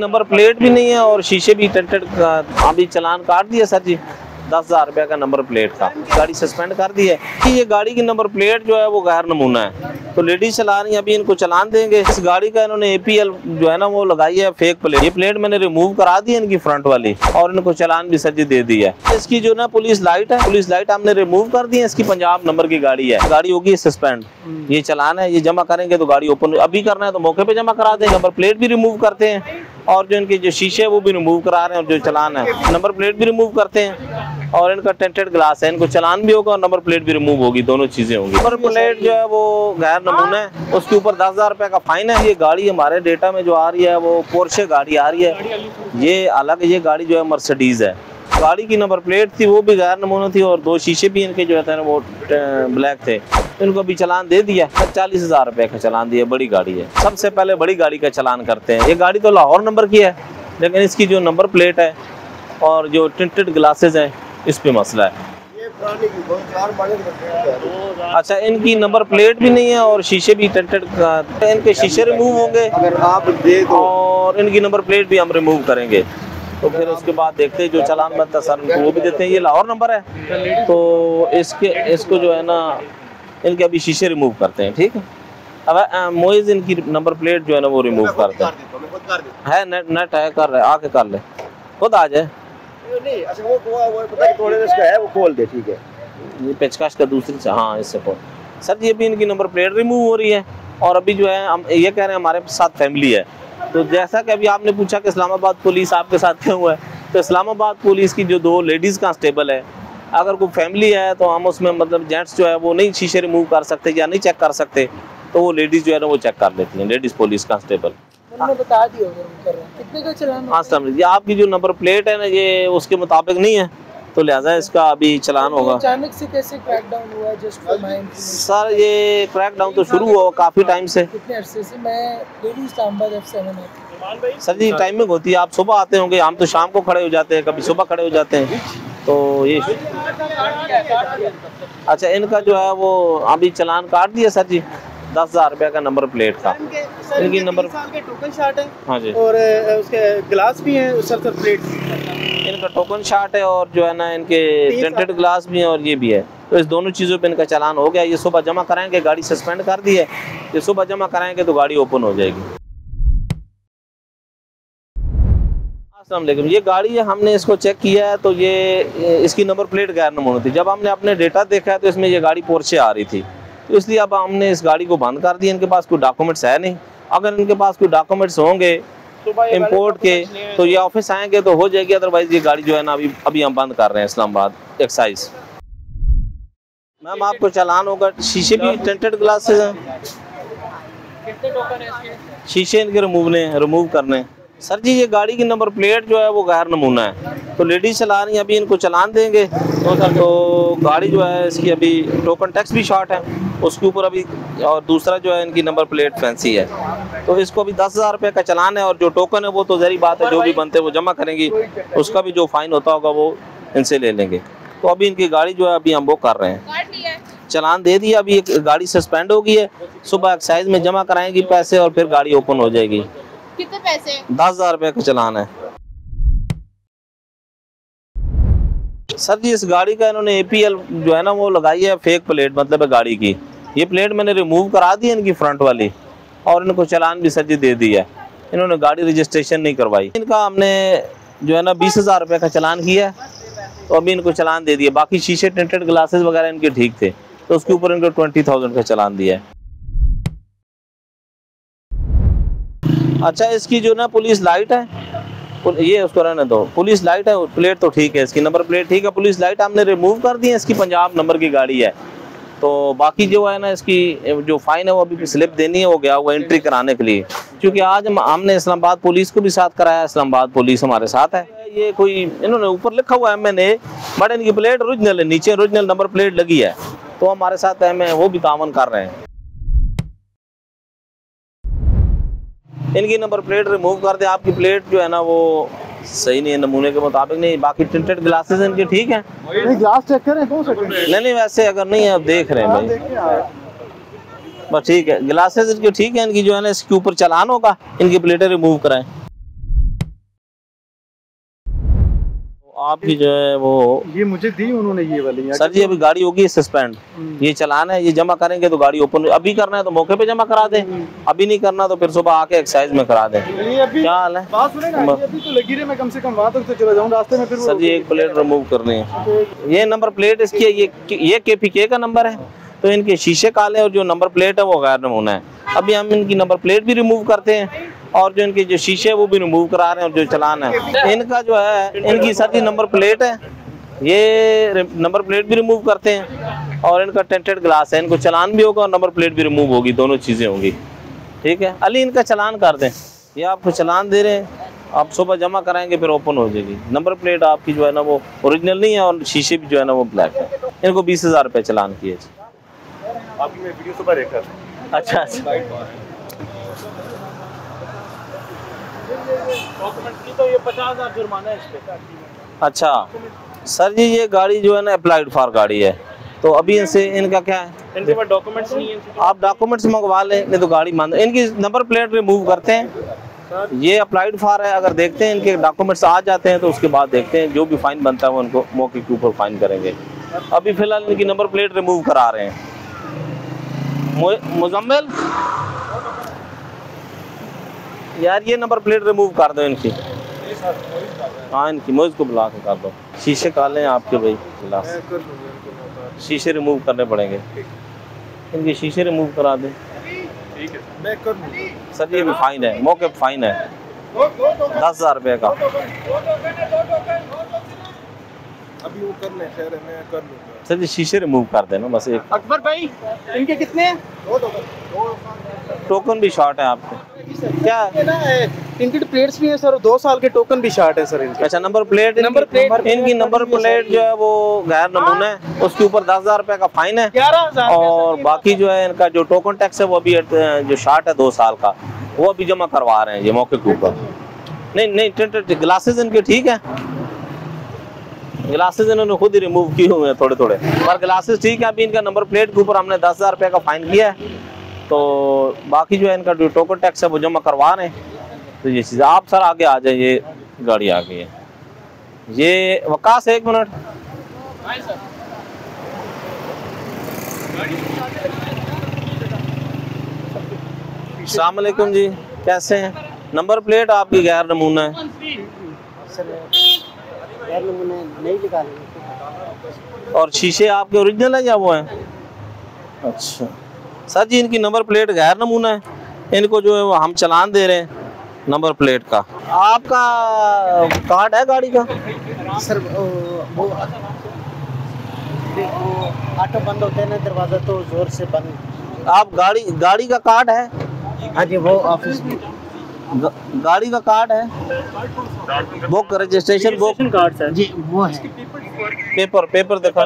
Number plate भी नहीं है और शीशे भी टेंटेड। अभी चालान काट दिया सर जी 10,000 रुपये का नंबर प्लेट का, गाड़ी सस्पेंड कर दी है कि ये गाड़ी की नंबर प्लेट जो है वो गैर नमूना है। तो लेडीज चला रही है, अभी इनको चलान देंगे। इस गाड़ी का इन्होंने APL जो है ना वो लगाई है फेक प्लेट। ये प्लेट मैंने रिमूव करा दी है इनकी फ्रंट वाली और इनको चलान भी सर जी दे दी है। इसकी जो ना पुलिस लाइट है, पुलिस लाइट हमने रिमूव कर दी है। इसकी पंजाब नंबर की गाड़ी है, गाड़ी होगी सस्पेंड। ये चलान है, ये जमा करेंगे तो गाड़ी ओपन। अभी करना है तो मौके पे जमा करा देंगे। नंबर प्लेट भी रिमूव करते हैं और जो इनके जो शीशे वो भी रिमूव करा रहे हैं और जो चलान है नंबर प्लेट भी रिमूव करते हैं और इनका टेंटेड ग्लास है, इनको चलान भी होगा और नंबर प्लेट भी रिमूव होगी, दोनों चीजें होंगी। नंबर प्लेट जो है वो गैर नमूना है, उसके ऊपर 10,000 रुपये का फाइन है। ये गाड़ी हमारे डेटा में जो आ रही है वो पोर्शे गाड़ी आ रही है, ये अलग। ये गाड़ी जो है मर्सिडीज है। गाड़ी की नंबर प्लेट थी वो भी गैर नमूना थी और दो शीशे भी इनके जो है वो ब्लैक थे। इनको भी चलान दे दिया, 40,000 रुपये का चलान दिया। बड़ी गाड़ी है, सबसे पहले बड़ी गाड़ी का चलान करते हैं। ये गाड़ी तो लाहौर नंबर की है लेकिन इसकी जो नंबर प्लेट है और जो टिंटेड ग्लासेस हैं इस पे मसला है। अच्छा, इनकी नंबर प्लेट भी नहीं है और शीशे भी टिंटेड। इनके शीशे रिमूव होंगे अगर आप दे दो और इनकी नंबर प्लेट भी हम रिमूव करेंगे। तो फिर उसके बाद देखते हैं जो चालान बनता है सर उनको वो भी देते हैं। ये लाहौर नंबर है तो इसको जो है ना इनके अभी शीशे रिमूव करते हैं। ठीक है, अब मोइज इनकी नंबर प्लेट जो है ना वो रिमूव करते हैं। नेट है, कर रहे, आके कर ले, खुद आ जाए। नहीं, अच्छा वो पता है थोड़े इसका है वो खोल दे। ठीक है, ये पेचकश का दूसरी से, हाँ इससे खोल। सर ये भी इनकी नंबर प्लेट रिमूव हो रही है और अभी जो है हम ये कह रहे हैं हमारे साथ फैमिली है। तो जैसा कि अभी आपने पूछा कि इस्लामाबाद पुलिस आपके साथ क्यों हुआ है, तो इस्लामाबाद पुलिस की जो 2 लेडीज़ कांस्टेबल है, अगर कोई फैमिली है तो हम उसमें मतलब जेंट्स जो है वो नहीं शीशे रिमूव कर सकते या नहीं चेक कर सकते, तो वो लेडीज़ जो है ना वो चेक कर लेती हैं, लेडीज़ पुलिस कांस्टेबल। उन्होंने बता दिया कर रहे हैं कितने का चलान। हाँ सर, ये आपकी जो नंबर प्लेट है ना ये उसके मुताबिक नहीं है तो लिहाजा इसका अभी चलान होगा। अचानक से कैसे क्रैकडाउन हुआ? जस्ट फॉर माय सर ये क्रैकडाउन तो शुरू हुआ काफ़ी टाइम से। कितने अरसे से? मैं डेली इस्लामाबाद F7 सर जी टाइमिंग होती है, आप सुबह आते होंगे, हम तो शाम को खड़े हो जाते हैं, कभी सुबह खड़े हो जाते हैं। तो ये अच्छा, इनका जो है वो अभी चलान काट दिया सर जी 10,000 रुपये का नंबर प्लेट का। इनकी नंबर के टोकन शॉट है। हाँ जी, और उसके ग्लास भी हैं सर प्लेट। इनका टोकन शॉट है और जो है ना इनके टेंटेड ग्लास भी हैं और ये भी है। तो इस दोनों चीज़ों पे इनका चालान हो गया। ये सुबह जमा कराएंगे, गाड़ी सस्पेंड कर दी है, ये सुबह जमा कराएंगे तो गाड़ी ओपन हो जाएगी। अस्सलाम वालेकुम, ये गाड़ी है, हमने इसको चेक किया है तो ये इसकी नंबर प्लेट गैर नमूना थी। जब हमने अपने डेटा देखा है तो इसमें ये गाड़ी पोर्शे आ रही थी, तो इसलिए अब हमने इस गाड़ी को बंद कर दिया। इनके पास कोई डॉक्यूमेंट्स है नहीं। अगर इनके पास कोई डॉक्यूमेंट्स होंगे इंपोर्ट के तो ये ऑफिस आएंगे तो हो जाएगी, अदरवाइज ये गाड़ी जो है ना अभी हम बंद कर रहे हैं इस्लामाबाद एक्साइज। मैम आपको चालान होगा। शीशे भी टेंटेड ग्लासेस हैं। कितने टोकन है इसके? शीशे इनके रिमूव करने। सर जी ये गाड़ी की नंबर प्लेट जो है वो गैर नमूना है, तो लेडीज चला रही हैं, अभी इनको चलान देंगे। तो गाड़ी जो है इसकी अभी टोकन टैक्स भी शॉर्ट है उसके ऊपर अभी, और दूसरा जो है इनकी नंबर प्लेट फैंसी है। तो इसको अभी 10,000 रुपये का चलान है और जो टोकन है वो तो ज़री बात है, जो भी बनते हैं वो जमा करेंगी, उसका भी जो फाइन होता होगा वो इनसे ले लेंगे। तो अभी इनकी गाड़ी जो है अभी हम वो कर रहे हैं, चलान दे दिया। अभी गाड़ी सस्पेंड हो गई है, सुबह एक्साइज में जमा कराएंगी पैसे और फिर गाड़ी ओपन हो जाएगी। कितने पैसे? 10,000 रुपये का चलान है। सर जी इस गाड़ी का इन्होंने APL जो है ना वो लगाई है फेक प्लेट, मतलब है गाड़ी की। ये प्लेट मैंने रिमूव करा दी है इनकी फ्रंट वाली और इनको चलान भी सर जी दे दी है। इन्होंने गाड़ी रजिस्ट्रेशन नहीं करवाई। इनका हमने जो है ना 20,000 रुपये का चलान किया है तो अभी इनको चलान दे दिया। बाकी शीशे टिंटेड ग्लासेस वगैरह इनके ठीक थे तो उसके ऊपर इनको 20,000 का चलान दिया है। अच्छा, इसकी जो ना पुलिस लाइट है, ये उसको रहने दो, पुलिस लाइट है, प्लेट तो ठीक है, इसकी नंबर प्लेट ठीक है, पुलिस लाइट हमने रिमूव कर दी है। इसकी पंजाब नंबर की गाड़ी है। तो बाकी जो है ना इसकी जो फाइन है वो अभी स्लिप देनी है, वो गया हुआ एंट्री कराने के लिए, क्योंकि आज हमने इस्लामाबाद पुलिस को भी साथ कराया। इस्लामाबाद पुलिस हमारे साथ है। ये कोई इन्होंने ऊपर लिखा हुआ है MNA, बट इनकी प्लेट ओरिजिनल है, नीचे ओरिजिनल नंबर प्लेट लगी है, तो हमारे साथ है, वो भी तावन कर रहे हैं। इनकी नंबर प्लेट रिमूव कर दे। आपकी प्लेट जो है ना वो सही नहीं है, नमूने के मुताबिक नहीं। बाकी टिंटेड ग्लासेस इनके ठीक हैं। नहीं ग्लास चेक करें कौन सा? नहीं वैसे अगर नहीं है अब देख रहे हैं भाई, बस ठीक है। ग्लासेस इनके ठीक है। इनकी जो है ना इसके ऊपर चलान होगा, इनकी प्लेटें रिमूव कराएं। आपकी जो है वो ये मुझे दी उन्होंने ये वाली। सर जी अभी गाड़ी होगी सस्पेंड, ये चलान है, ये जमा करेंगे तो गाड़ी ओपन। अभी करना है तो मौके पे जमा करा दें, अभी नहीं करना तो फिर सुबह आके एक्साइज में करा दें। क्या हाल है? बात सुने ना, अभी तो लगी रही, मैं कम से कम वहाँ तक तो चला जाऊँ रास्ते में। फिर सर जी एक प्लेट रिमूव करनी है। ये नंबर प्लेट इसकी है, ये KPK का नंबर है, तो इनके शीशे काले और जो नंबर प्लेट है वो गैर नमूना है। अभी हम इनकी नंबर प्लेट भी रिमूव करते हैं और जो इनके जो शीशे है वो भी रिमूव करा रहे हैं। और जो चलान है इनका जो है, इनकी सर जी नंबर प्लेट है, ये नंबर प्लेट भी रिमूव करते हैं और इनका टेंटेड ग्लास है। इनको चलान भी होगा और नंबर प्लेट भी रिमूव होगी, दोनों चीज़ें होंगी। ठीक है अली, इनका चलान कर दें। ये आपको चलान दे रहे हैं, आप सुबह जमा कराएंगे फिर ओपन हो जाएगी। नंबर प्लेट आपकी जो है ना वो ओरिजिनल नहीं है और शीशे भी जो है ना वो ब्लैक है। इनको 20,000 रुपये चलान किए। आपकी मैं वीडियो सुबह देखा। अच्छा तो ये 50,000 जुर्माना है इस पे। अच्छा सर जी ये गाड़ी जो है ना अप्लाइड फॉर गाड़ी है, तो अभी इनसे इनका क्या है, इनके पास डॉक्यूमेंट्स नहीं है। आप डॉक्यूमेंट्स मंगवा लें, नहीं तो गाड़ी मान। इनकी नंबर प्लेट रिमूव करते हैं, ये अप्लाइड फॉर है। अगर देखते हैं इनके डॉक्यूमेंट्स आ जाते हैं तो उसके बाद देखते हैं जो भी फाइन बनता है वो उनको मौके के ऊपर फाइन करेंगे। अभी फिलहाल इनकी नंबर प्लेट रिमूव करा रहे हैं। मुजम्मिल यार ये नंबर प्लेट रिमूव कर दो इनकी। हाँ इनकी मुझ को बुला के कर दो। शीशे काले हैं आपके भाई, गिलास शीशे रिमूव करने पड़ेंगे, इनके शीशे रिमूव करा दें। ठीक है मैं कर लूँगा सर ये भी फाइन है, मौके पे फाइन है 10,000 रुपये का। अभी वो कर ले, खैर है मैं कर लूँगा। सर जी शीशे रिमूव कर देना बस एक। अकबर भाई इनके कितने हैं? टोकन भी शॉर्ट है आपके क्या? इनकी प्लेट्स भी हैं सर, 2 साल के टोकन भी शॉर्ट है सर इनके। अच्छा नंबर प्लेट इनकी नंबर प्लेट जो है वो गैर नमूना है, उसके ऊपर 10,000 रुपये का फाइन है। 11,000 और बाकी जो है इनका जो टोकन टैक्स है वो अभी जो शॉर्ट है 2 साल का वो अभी जमा करवा रहे हैं ये मौके के ऊपर। नहीं ग्लासेस इनके ठीक है, ग्लासेस इन्होंने खुद ही रिमूव किए हुए हैं थोड़े थोड़े, पर ग्लासेस ठीक है। अभी इनका नंबर प्लेट के ऊपर हमने 10,000 रुपये का फाइन किया है, तो बाकी जो है इनका जो टोकन टैक्स है वो जमा करवा रहे हैं। तो ये चीज़ आप सर आगे आ जाइए, गाड़ी आ गई है। ये वकास 1 मिनट। अस्सलाम वालेकुम जी, कैसे हैं? नंबर प्लेट आपकी गैर नमूना है। नहीं निकालेंगे। और शीशे आपके ओरिजिनल है या वो है? अच्छा सर जी इनकी नंबर प्लेट गैर नमूना है, इनको जो है वो हम चलान दे रहे हैं नंबर प्लेट का। आपका कार्ड है गाड़ी का? सर वो ऑटो बंद होते हैं ना दरवाजा, तो जोर से बंद। आप गाड़ी का कार्ड है? हाँ जी वो ऑफिस में गाड़ी का कार्ड है, book registration book card sir ji वो है। पेपर दिखा।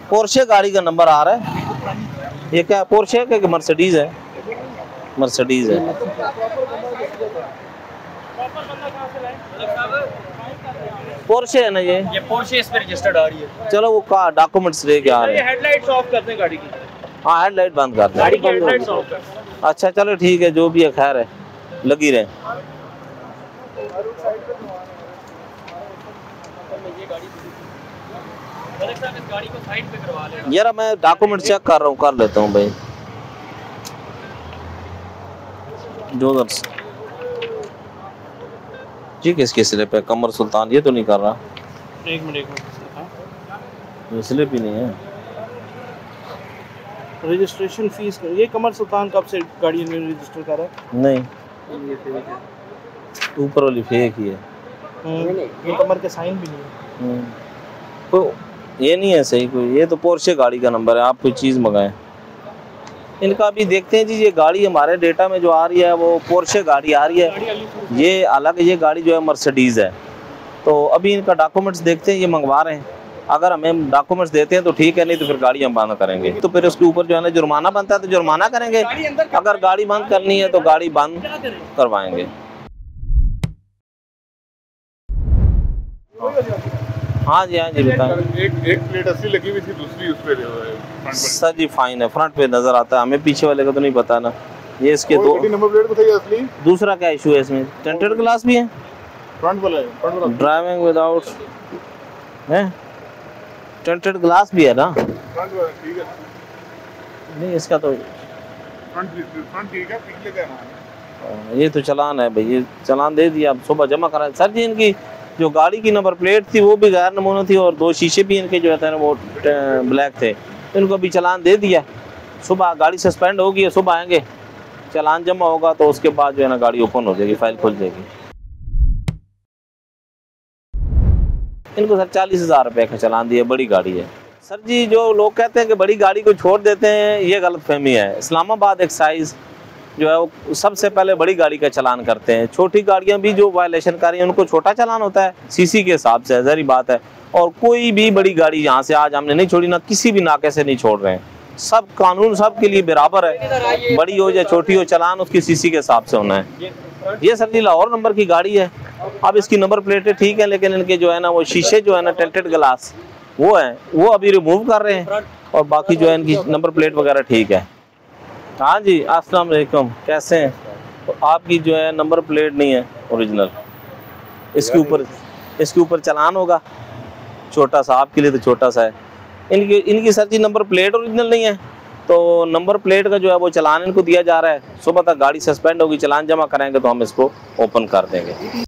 पोर्शे गाड़ी का नंबर आ रहा है। ये क्या पोर्शे है कि मर्सिडीज है? मर्सिडीज है। पोर्शे है ना ये पोर्शे इस पे रजिस्टर्ड आ रही है। चलो वो का डॉक्यूमेंट्स लेके आ रहे हैं। हेडलाइट्स ऑफ कर दें गाड़ी की। हाँ हेडलाइट बंद कर गाड़ी की दें। हेडलाइट्स ऑफ कर। अच्छा चलो ठीक है, जो भी है खैर है, लगी रहे। यार मैं डॉक्यूमेंट चेक कर रहा हूँ, कर लेता हूँ भाई। जोधर जी किसके स्लिप है? कमर सुल्तान, ये तो नहीं कर रहा। एक मिनट स्लिप ही नहीं है। रजिस्ट्रेशन फीस ये कमर सुल्तान कब से गाड़ी में रजिस्टर कर रहा है? नहीं ऊपर वाली फेक ही है। ये कमर के साइन भी नहीं है। तो ये नहीं है सही कोई, ये तो पोर्शे गाड़ी का नंबर है। आप कोई चीज़ मंगाएं। इनका भी देखते हैं जी, ये गाड़ी हमारे डेटा में जो आ रही है वो पोर्शे गाड़ी आ रही है, ये अलग, ये गाड़ी जो है मर्सिडीज़ है। तो अभी इनका डॉक्यूमेंट्स देखते हैं, ये मंगवा रहे हैं। अगर हमें डॉक्यूमेंट्स देते हैं तो ठीक है, नहीं तो फिर गाड़ी हम बंद करेंगे। तो फिर उसके ऊपर जो है ना जुर्माना बनता है, तो जुर्माना करेंगे। अगर गाड़ी बंद करनी है तो गाड़ी बंद करवाएंगे। हाँ जी बताएं। एक प्लेट असली लगी हुई थी, दूसरी उस पे सर जी फाइन है, फ्रंट पे नजर आता है हमें, पीछे वाले का तो नहीं पता ना। ये इसके दो नंबर प्लेट बताइए असली। दूसरा क्या इशू है इसमें? टेंटेड ग्लास भी है? फ्रंट वाला ड्राइविंग विदाउट है, टिंटेड ग्लास भी है ना? फ्रंट वाला ठीक है, नहीं इसका तो फ्रंट ठीक है, पिछले का ना ये तो चालान है भाई, ये चालान दे दिया, अब सुबह जमा करा। सर जी इनकी जो गाड़ी की नंबर प्लेट थी वो भी गैर नमूना थी और 2 शीशे भी इनके जो है ना वो ब्लैक थे, इनको भी चालान दे दिया। सुबह गाड़ी सस्पेंड होगी, सुबह आएंगे, चालान जमा होगा तो उसके बाद जो है ना गाड़ी ओपन हो जाएगी, फाइल खुल जाएगी। इनको सर 40,000 रुपये का चालान दिया, बड़ी गाड़ी है। सर जी जो लोग कहते हैं कि बड़ी गाड़ी को छोड़ देते हैं, ये गलत फहमी है। इस्लामाबाद एक्साइज जो है वो सबसे पहले बड़ी गाड़ी का चालान करते हैं, छोटी गाड़ियां भी जो वायलेशन कर रही हैं उनको छोटा चालान होता है सीसी के हिसाब से, जहरी बात है। और कोई भी बड़ी गाड़ी यहाँ से आज हमने नहीं छोड़ी, ना किसी भी नाके से नहीं छोड़ रहे हैं, सब कानून सब के लिए बराबर है, बड़ी हो या छोटी हो, चालान उसकी सीसी के हिसाब से होना है। ये सर जी लाहौर नंबर की गाड़ी है, अब इसकी नंबर प्लेटें ठीक है लेकिन इनके जो है ना वो शीशे जो है ना टिल्टेड ग्लास वो है, वो अभी रिमूव कर रहे हैं और बाकी जो है इनकी नंबर प्लेट वगैरह ठीक है। हाँ जी अस्सलाम वालेकुम, कैसे हैं? तो आपकी जो है नंबर प्लेट नहीं है ओरिजिनल, इसके ऊपर चालान होगा छोटा सा, आपके लिए तो छोटा सा है। इनकी सर जी नंबर प्लेट ओरिजिनल नहीं है, तो नंबर प्लेट का जो है वो चालान इनको दिया जा रहा है। सुबह तक गाड़ी सस्पेंड होगी, चालान जमा कराएंगे तो हम इसको ओपन कर देंगे।